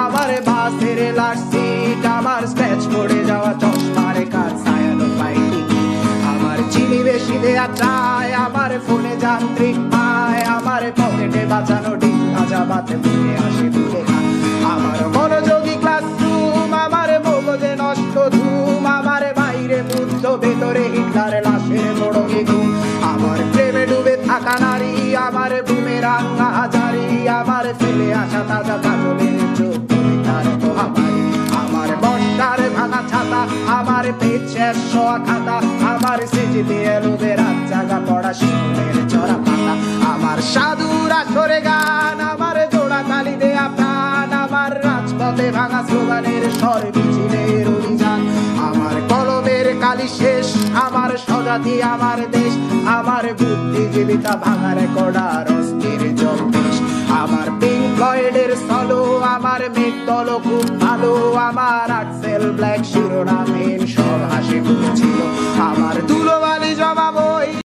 আমার বাসের last seat, আমার স্ক্র্যাচ পড়ে যাওয়া চশমার কাজ, ছায়ানো পাইনি আমার চিনি বেশি দেয়া চায়, আমার ফোনে যান্ত্রিক পায়, আমার পকেটে বাঁচানো ডিম ভাজা বাতে ফুটে আসে ফুলে খায়, আমার মনোযোগী ক্লাসরুম, আমার মগজে নষ্ট ধুম, আমার বাইরে বুদ্ধ ভেতরে হিটলার লাশের মোড়কে ঘুম, আমার প্রেমে ডুবে থাকা নারী, আমার বুমেরাং হাজারি, আমার ফেলে আসা তাজা কাজলের চোখ তার মহামারী, আমার বর্ষার ভাঙা ছাতা, আমার পেট শেষ শোয়া খাতা, আমার স্মৃতিতে এলোবে রাত জাগা পড়া শিশুদের চড়া পাতা, আমার সাধুর আসরে গান, আমার জোড়া তালি দেয়া প্রাণ, আমার রাজপথে ভাঙা স্লোগানের স্বর মিছিলের অভিযান, আমার কলমের কালি শেষ, আমার স্বজাতি আমার দেশ, আমার বুদ্ধিজীবিতা ভাঙার কড়ার অস্থির জম্পেশ, আমার পিঙ্ক ফ্লয়েডের সলো, আমার মেঘ দল খুব ভালো, আমার আর্টসেল ব্ল্যাক শিরোনামহীন